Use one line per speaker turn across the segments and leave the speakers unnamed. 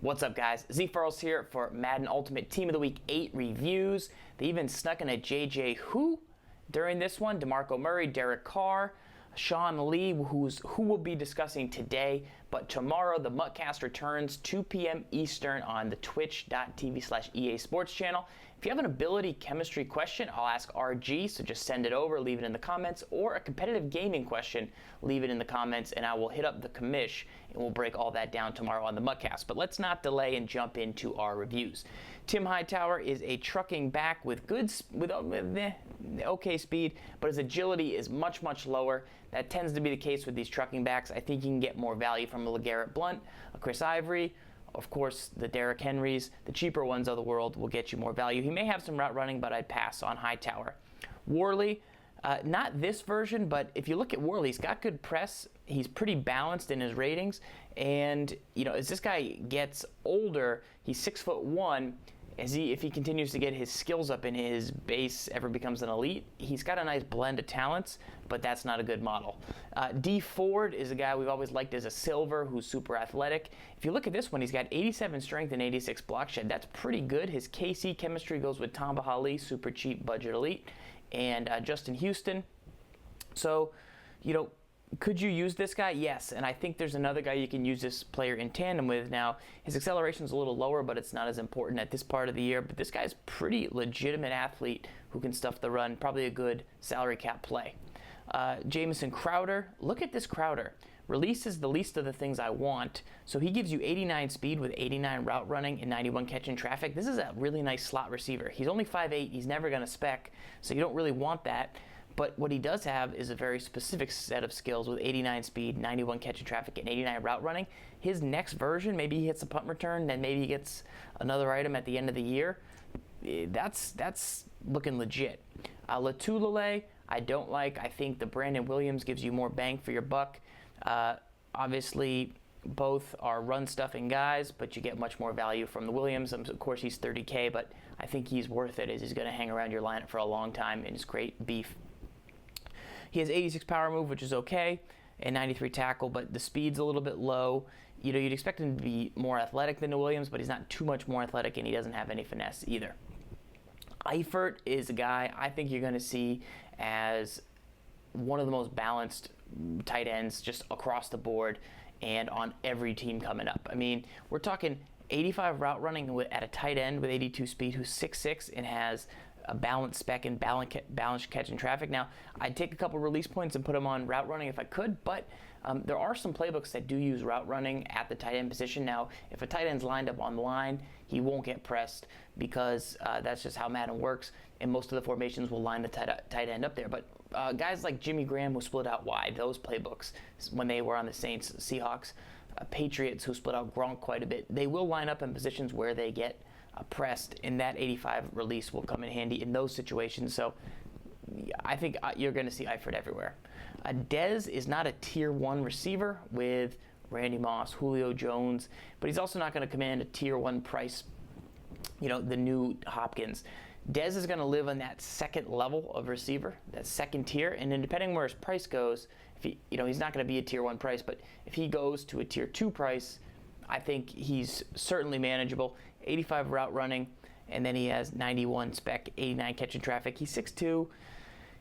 What's up, guys? ZFarls here for Madden Ultimate Team of the Week 8 reviews. They even snuck in a JJ Who during this one. Demarco Murray, Carr, Sean Lee, who we'll be discussing today. But tomorrow, the Muttcast returns 2 p.m. Eastern on the twitch.tv/EA Sports channel. If you have an ability chemistry question, I'll ask RG, so just send it over, leave it in the comments, or a competitive gaming question, leave it in the comments, and I will hit up the commish, and we'll break all that down tomorrow on the Muttcast. But let's not delay and jump into our reviews. Tim Hightower is a trucking back with okay speed, but his agility is much, much lower. That tends to be the case with these trucking backs. I think you can get more value from a LeGarrette Blount, a Chris Ivory. Of course, the Derrick Henrys, the cheaper ones of the world, will get you more value. He may have some route running, but I'd pass on Hightower. Worley, not this version, but if you look at Worley, he's got good press. He's pretty balanced in his ratings. And, you know, as this guy gets older, he's 6'1". If he continues to get his skills up and his base ever becomes an elite, he's got a nice blend of talents, but that's not a good model. D Ford is a guy we've always liked as a silver who's super athletic. If you look at this one, he's got 87 strength and 86 block shed. That's pretty good. His KC chemistry goes with Tamba Hali, super cheap budget elite, and Justin Houston. So, you know, could you use this guy? Yes, and I think there's another guy you can use this player in tandem with. Now, his acceleration is a little lower, but it's not as important at this part of the year. But this guy's pretty legitimate athlete who can stuff the run, probably a good salary cap play. Jamison Crowder, look at this Crowder. Release is the least of the things I want. So he gives you 89 speed with 89 route running and 91 catch in traffic. This is a really nice slot receiver. He's only 5'8", he's never going to spec, so you don't really want that. But what he does have is a very specific set of skills with 89 speed, 91 catch in traffic, and 89 route running. His next version, maybe he hits a punt return, then maybe he gets another item at the end of the year. That's looking legit. Latulele, I don't like. I think the Brandon Williams gives you more bang for your buck. Obviously, both are run-stuffing guys, but you get much more value from the Williams. Of course, he's 30K, but I think he's worth it as he's going to hang around your lineup for a long time and is great beef. He has 86 power move, which is okay, and 93 tackle, but the speed's a little bit low. You know, you'd expect him to be more athletic than the Williams, but he's not too much more athletic, and he doesn't have any finesse either. Eifert is a guy I think you're going to see as one of the most balanced tight ends just across the board and on every team coming up. I mean, we're talking 85 route running at a tight end with 82 speed who's 6'6" and has a balanced spec and balanced catch in traffic. Now, I'd take a couple release points and put him on route running if I could, but there are some playbooks that do use route running at the tight end position. Now, if a tight end's lined up on the line, he won't get pressed because that's just how Madden works, and most of the formations will line the tight end up there. But guys like Jimmy Graham who split out wide, those playbooks, when they were on the Saints, Seahawks, Patriots who split out Gronk quite a bit, they will line up in positions where they get pressed, and that 85 release will come in handy in those situations. So I think you're going to see Eifert everywhere. Dez is not a tier 1 receiver with Randy Moss, Julio Jones, but he's also not going to command a tier 1 price, you know, the new Hopkins. Dez is going to live on that second level of receiver, that second tier, and then depending on where his price goes, if he, you know, he's not going to be a tier 1 price, but if he goes to a tier 2 price, I think he's certainly manageable. 85 route running, and then he has 91 spec, 89 catch in traffic. He's 6'2".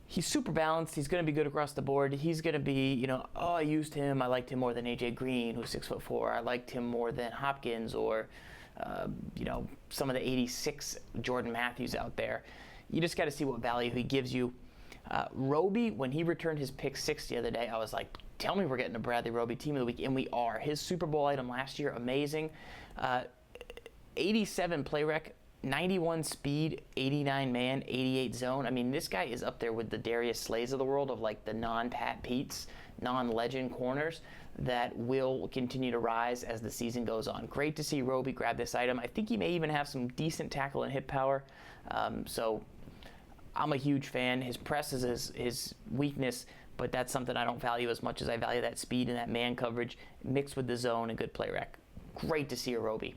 He's super balanced. He's going to be good across the board. He's going to be, you know, oh, I used him. I liked him more than AJ Green, who's 6'4". I liked him more than Hopkins or, you know, some of the 86 Jordan Matthews out there. You just got to see what value he gives you. Roby, when he returned his pick 6 the other day, I was like, tell me we're getting a Bradley Roby Team of the Week, and we are. His Super Bowl item last year, amazing. 87 play rec, 91 speed, 89 man, 88 zone. I mean, this guy is up there with the Darius Slays of the world, of like the non-Pat Pete's, non-legend corners that will continue to rise as the season goes on. Great to see Roby grab this item. I think he may even have some decent tackle and hip power. So I'm a huge fan. His press is his weakness, but that's something I don't value as much as I value that speed and that man coverage mixed with the zone and good play rec. Great to see a Roby.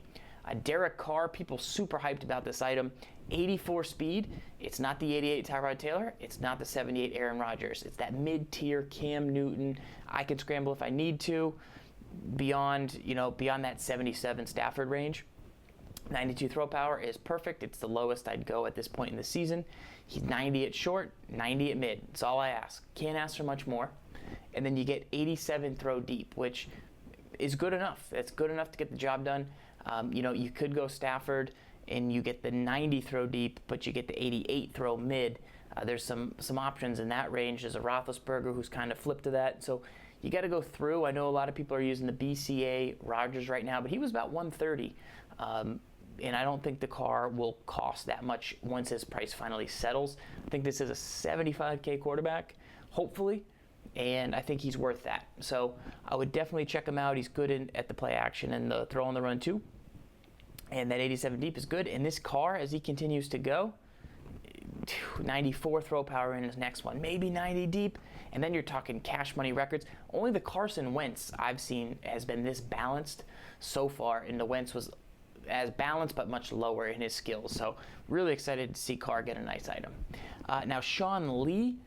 Derek Carr, people super hyped about this item. 84 speed. It's not the 88 Tyrod Taylor. It's not the 78 Aaron Rodgers. It's that mid-tier Cam Newton. I can scramble if I need to. beyond that 77 Stafford range. 92 throw power is perfect. It's the lowest I'd go at this point in the season. He's 90 at short, 90 at mid. That's all I ask. Can't ask for much more. And then you get 87 throw deep, which is good enough. It's good enough to get the job done. You could go Stafford and you get the 90 throw deep, but you get the 88 throw mid. There's some options in that range. There's a Roethlisberger who's kind of flipped to that. So you got to go through. I know a lot of people are using the BCA Rodgers right now, but he was about 130. And I don't think the Carr will cost that much once his price finally settles. I think this is a $75K quarterback, hopefully, and I think he's worth that. So I would definitely check him out. He's good at the play action and the throw on the run too. And that 87 deep is good. And this Carr, as he continues to go, 94 throw power in his next one, maybe 90 deep, and then you're talking cash money records. Only the Carson Wentz I've seen has been this balanced so far, and the Wentz was as balanced but much lower in his skills. So really excited to see Carr get a nice item. Now Sean Lee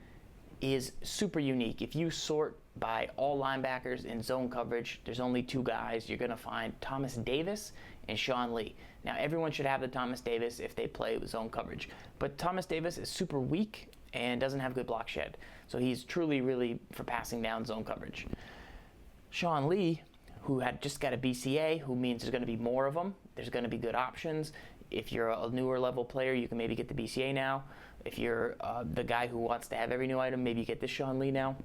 is super unique. If you sort by all linebackers in zone coverage, there's only two guys. You're going to find Thomas Davis and Sean Lee. Now everyone should have the Thomas Davis if they play with zone coverage. But Thomas Davis is super weak and doesn't have good block shed. So he's truly really for passing down zone coverage. Sean Lee, who had just got a BCA, who means there's going to be more of them. There's going to be good options. If you're a newer level player, you can maybe get the BCA now. If you're the guy who wants to have every new item, maybe you get this Sean Lee now.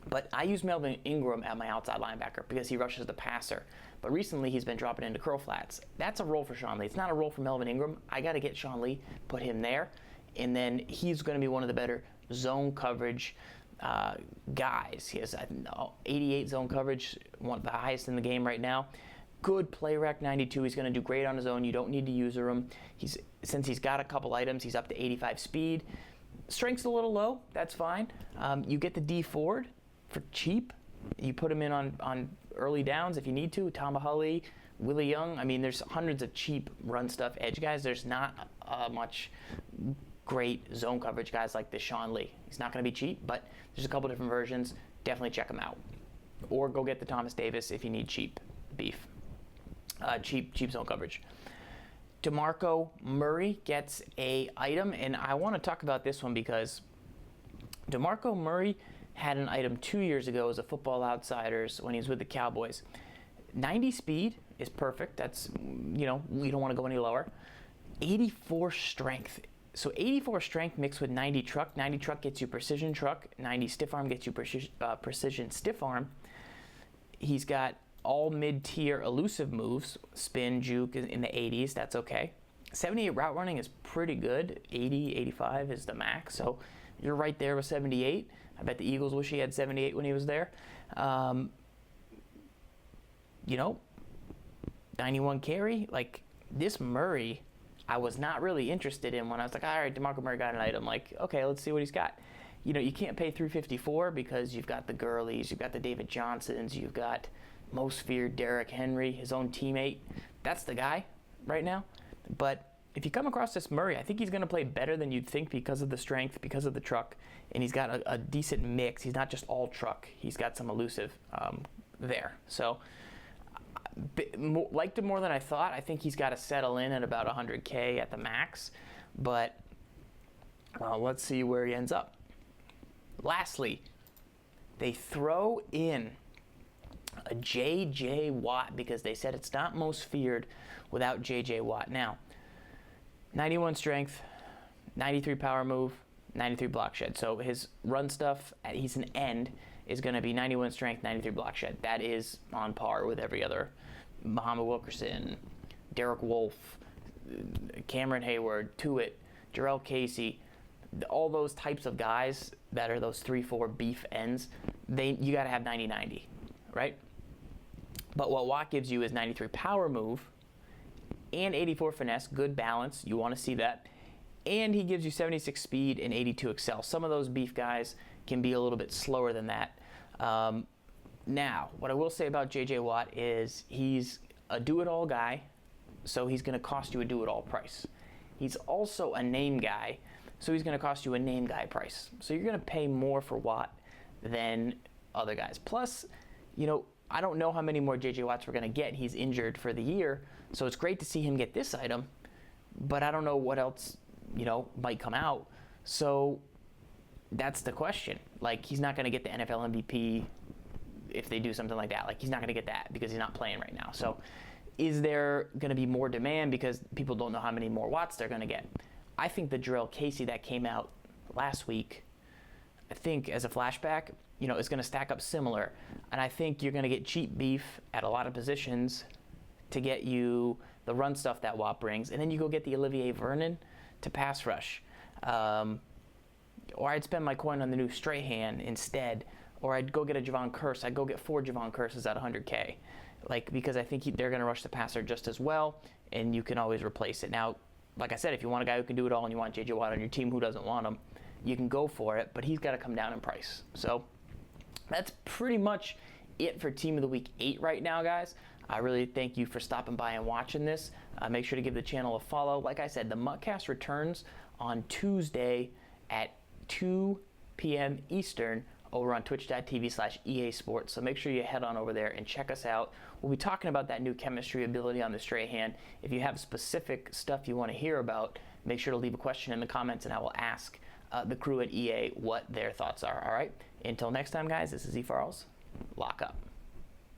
But I use Melvin Ingram at my outside linebacker because he rushes the passer. But recently he's been dropping into curl flats. That's a role for Sean Lee. It's not a role for Melvin Ingram. I got to get Sean Lee, put him there, and then he's going to be one of the better zone coverage guys. He has 88 zone coverage, one of the highest in the game right now. Good play rec 92. He's going to do great on his own. You don't need to user him. Since he's got a couple items, he's up to 85 speed. Strength's a little low. That's fine. You get the D Ford for cheap. You put him in on early downs if you need to. Tom Bahali, Willie Young. I mean, there's hundreds of cheap run stuff edge guys. There's not much great zone coverage guys like this Sean Lee. He's not going to be cheap, but there's a couple different versions. Definitely check him out. Or go get the Thomas Davis if you need cheap beef. Cheap zone coverage. Demarco Murray gets a item, and I want to talk about this one because Demarco Murray had an item 2 years ago as a Football Outsiders when he was with the Cowboys. 90 speed is perfect. That's, we don't want to go any lower. 84 strength. So 84 strength mixed with 90 truck. 90 truck gets you precision truck. 90 stiff arm gets you precision stiff arm. He's got all mid-tier elusive moves, spin, juke in the 80s, that's okay. 78 route running is pretty good. 80, 85 is the max, so you're right there with 78. I bet the Eagles wish he had 78 when he was there. 91 carry, like this Murray, I was not really interested in when I was like, all right, DeMarco Murray got an item. Like, okay, let's see what he's got. You can't pay $354 because you've got the Gurleys, you've got the David Johnsons, you've got most feared Derrick Henry, his own teammate. That's the guy right now. But if you come across this Murray, I think he's going to play better than you'd think because of the strength, because of the truck, and he's got a decent mix. He's not just all truck. He's got some elusive there. So liked him more than I thought. I think he's got to settle in at about 100K at the max, but let's see where he ends up. Lastly, they throw in a J.J. Watt because they said it's not most feared without J.J. Watt. Now, 91 strength, 93 power move, 93 block shed. So his run stuff, he's an end, is going to be 91 strength, 93 block shed. That is on par with every other Muhammad Wilkerson, Derek Wolfe, Cameron Hayward, Tuitt, Jarrell Casey, all those types of guys that are those 3-4 beef ends, you got to have 90-90. Right? But what Watt gives you is 93 power move and 84 finesse, good balance. You want to see that. And he gives you 76 speed and 82 excel. Some of those beef guys can be a little bit slower than that. Now, what I will say about J.J. Watt is he's a do-it-all guy, so he's going to cost you a do-it-all price. He's also a name guy, so he's going to cost you a name guy price. So you're going to pay more for Watt than other guys. Plus, I don't know how many more J.J. Watts we're going to get. He's injured for the year, so it's great to see him get this item, but I don't know what else, might come out. So that's the question. Like, he's not going to get the NFL MVP if they do something like that. Like, he's not going to get that because he's not playing right now. So is there going to be more demand because people don't know how many more Watts they're going to get? I think the Jarrell Casey that came out last week, I think as a flashback, is going to stack up similar. And I think you're going to get cheap beef at a lot of positions to get you the run stuff that Watt brings. And then you go get the Olivier Vernon to pass rush. Or I'd spend my coin on the new Strahan instead. Or I'd go get a Javon Curse. I'd go get 4 Javon Curses at $100K. Because I think they're going to rush the passer just as well. And you can always replace it. Now, like I said, if you want a guy who can do it all and you want J.J. Watt on your team who doesn't want him, you can go for it, but he's got to come down in price. So that's pretty much it for Team of the Week 8 right now, guys. I really thank you for stopping by and watching this. Make sure to give the channel a follow. Like I said, the Muckcast returns on Tuesday at 2 p.m. Eastern over on twitch.tv/EA Sports. So make sure you head on over there and check us out. We'll be talking about that new chemistry ability on the Strahan. If you have specific stuff you want to hear about, make sure to leave a question in the comments and I will ask the crew at EA what their thoughts are. All right? Until next time, guys, this is ZFarls. Lock up.